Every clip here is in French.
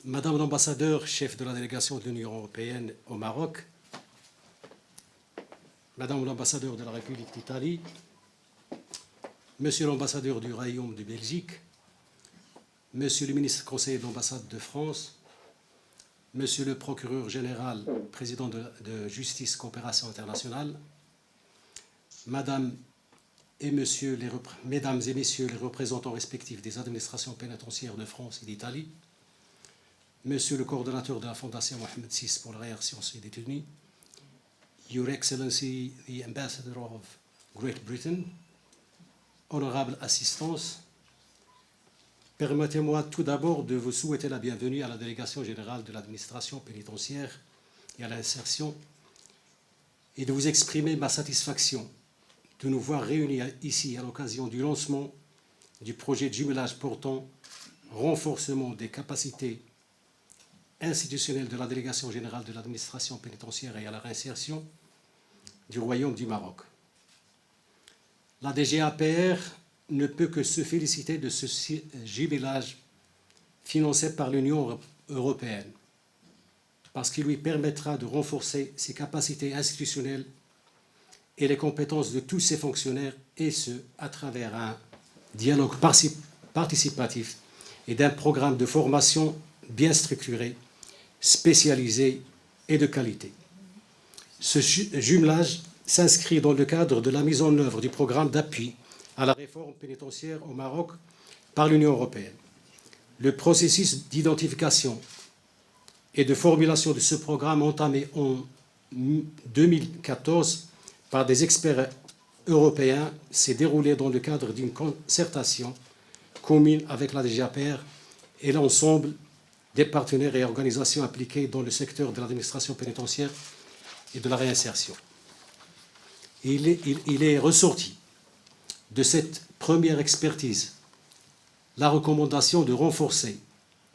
Madame l'ambassadeur, chef de la délégation de l'Union européenne au Maroc, Madame l'ambassadeur de la République d'Italie, Monsieur l'ambassadeur du Royaume de Belgique, Monsieur le ministre conseiller de l'ambassade de France, Monsieur le procureur général, président de Justice Coopération Internationale, Mesdames et Messieurs les représentants respectifs des administrations pénitentiaires de France et d'Italie, Monsieur le coordonnateur de la Fondation Mohamed VI pour la réinsertion des détenus, Your Excellency, the Ambassador of Great Britain, honorable assistance, permettez-moi tout d'abord de vous souhaiter la bienvenue à la délégation générale de l'administration pénitentiaire et à l'insertion et de vous exprimer ma satisfaction de nous voir réunis ici à l'occasion du lancement du projet de jumelage portant renforcement des capacités institutionnelles de la délégation générale de l'administration pénitentiaire et à la réinsertion du Royaume du Maroc. La DGAPR ne peut que se féliciter de ce jumelage financé par l'Union européenne parce qu'il lui permettra de renforcer ses capacités institutionnelles et les compétences de tous ses fonctionnaires, et ce, à travers un dialogue participatif et d'un programme de formation bien structuré, spécialisé et de qualité. Ce jumelage s'inscrit dans le cadre de la mise en œuvre du programme d'appui à la réforme pénitentiaire au Maroc par l'Union européenne. Le processus d'identification et de formulation de ce programme entamé en 2014 par des experts européens s'est déroulé dans le cadre d'une concertation commune avec la DGAPR et l'ensemble des partenaires et organisations impliquées dans le secteur de l'administration pénitentiaire et de la réinsertion. Il est ressorti de cette première expertise la recommandation de renforcer,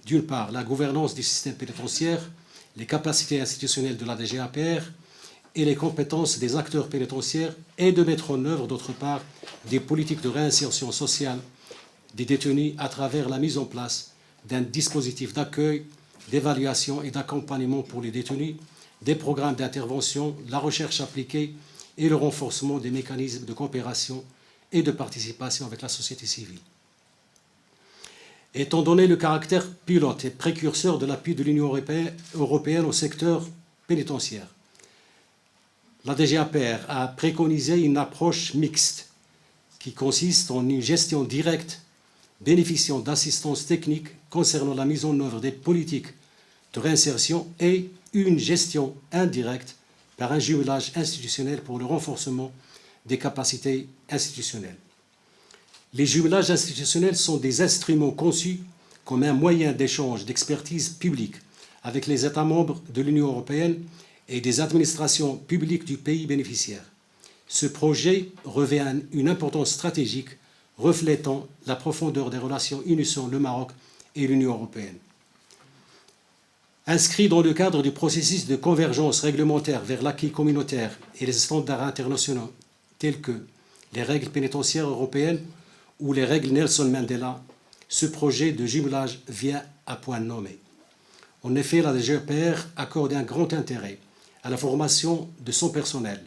d'une part, la gouvernance du système pénitentiaire, les capacités institutionnelles de la DGAPR et les compétences des acteurs pénitentiaires, et de mettre en œuvre, d'autre part, des politiques de réinsertion sociale des détenus à travers la mise en place d'un dispositif d'accueil, d'évaluation et d'accompagnement pour les détenus, des programmes d'intervention, la recherche appliquée et le renforcement des mécanismes de coopération et de participation avec la société civile. Étant donné le caractère pilote et précurseur de l'appui de l'Union européenne au secteur pénitentiaire, la DGAPR a préconisé une approche mixte qui consiste en une gestion directe bénéficiant d'assistance technique concernant la mise en œuvre des politiques de réinsertion et une gestion indirecte par un jumelage institutionnel pour le renforcement des capacités institutionnelles. Les jumelages institutionnels sont des instruments conçus comme un moyen d'échange d'expertise publique avec les États membres de l'Union européenne et des administrations publiques du pays bénéficiaire. Ce projet revêt une importance stratégique reflétant la profondeur des relations unissant le Maroc et l'Union européenne. Inscrit dans le cadre du processus de convergence réglementaire vers l'acquis communautaire et les standards internationaux tels que les règles pénitentiaires européennes ou les règles Nelson Mandela, ce projet de jumelage vient à point nommé. En effet, la DGAPR accorde un grand intérêt à la formation de son personnel,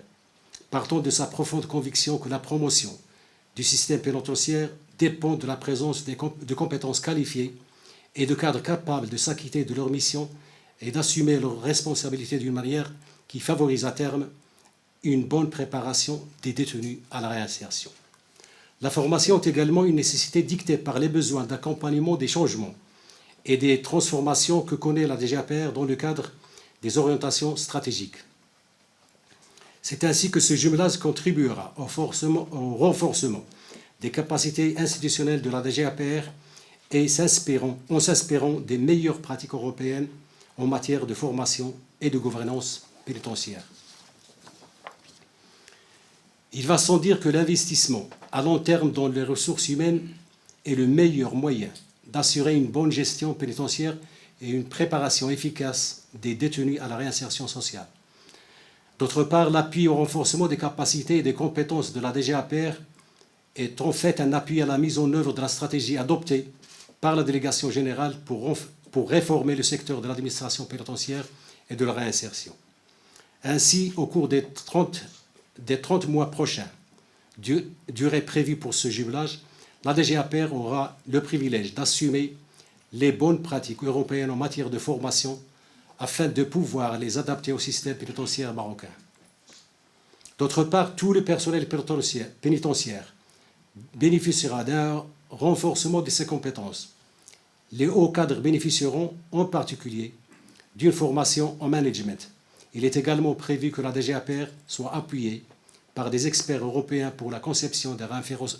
partant de sa profonde conviction que la promotion du système pénitentiaire dépend de la présence de compétences qualifiées et de cadres capables de s'acquitter de leur mission et d'assumer leurs responsabilités d'une manière qui favorise à terme une bonne préparation des détenus à la réinsertion. La formation est également une nécessité dictée par les besoins d'accompagnement des changements et des transformations que connaît la DGAPR dans le cadre des orientations stratégiques. C'est ainsi que ce jumelage contribuera au renforcement des capacités institutionnelles de la DGAPR et en s'inspirant des meilleures pratiques européennes en matière de formation et de gouvernance pénitentiaire. Il va sans dire que l'investissement à long terme dans les ressources humaines est le meilleur moyen d'assurer une bonne gestion pénitentiaire et une préparation efficace des détenus à la réinsertion sociale. D'autre part, l'appui au renforcement des capacités et des compétences de la DGAPR est en fait un appui à la mise en œuvre de la stratégie adoptée par la délégation générale pour pour réformer le secteur de l'administration pénitentiaire et de la réinsertion. Ainsi, au cours des 30 mois prochains, durée prévue pour ce jumelage, la DGAPR aura le privilège d'assumer les bonnes pratiques européennes en matière de formation afin de pouvoir les adapter au système pénitentiaire marocain. D'autre part, tout le personnel pénitentiaire bénéficiera d'un renforcement de ses compétences. Les hauts cadres bénéficieront en particulier d'une formation en management. Il est également prévu que la DGAPR soit appuyée par des experts européens pour la conception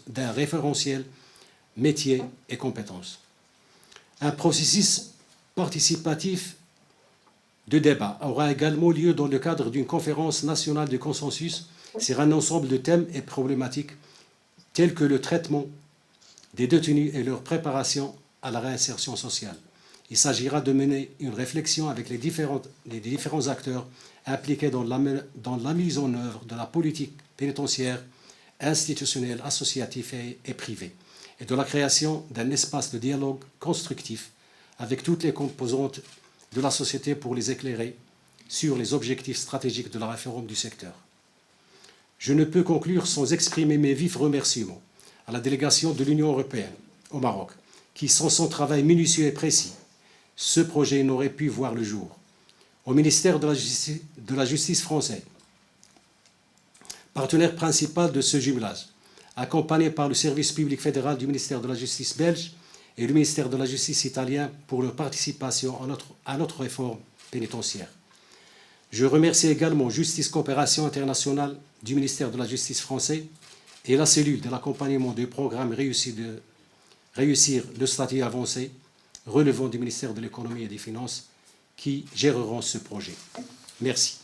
d'un référentiel métiers et compétences. Un processus participatif de débat aura également lieu dans le cadre d'une conférence nationale de consensus sur un ensemble de thèmes et problématiques tels que le traitement des détenus et leur préparation à la réinsertion sociale. Il s'agira de mener une réflexion avec les différents acteurs impliqués dans la mise en œuvre de la politique pénitentiaire, institutionnelle, associative et privée, et de la création d'un espace de dialogue constructif avec toutes les composantes de la société pour les éclairer sur les objectifs stratégiques de la réforme du secteur. Je ne peux conclure sans exprimer mes vifs remerciements à la délégation de l'Union européenne au Maroc, qui, sans son travail minutieux et précis, ce projet n'aurait pu voir le jour. Au ministère de la Justice français, partenaire principal de ce jumelage, accompagné par le service public fédéral du ministère de la Justice belge et le ministère de la Justice italien pour leur participation à notre réforme pénitentiaire. Je remercie également Justice Coopération Internationale du ministère de la Justice français et la cellule de l'accompagnement du programme Réussir le statut avancé relevant du ministère de l'Économie et des Finances qui géreront ce projet. Merci.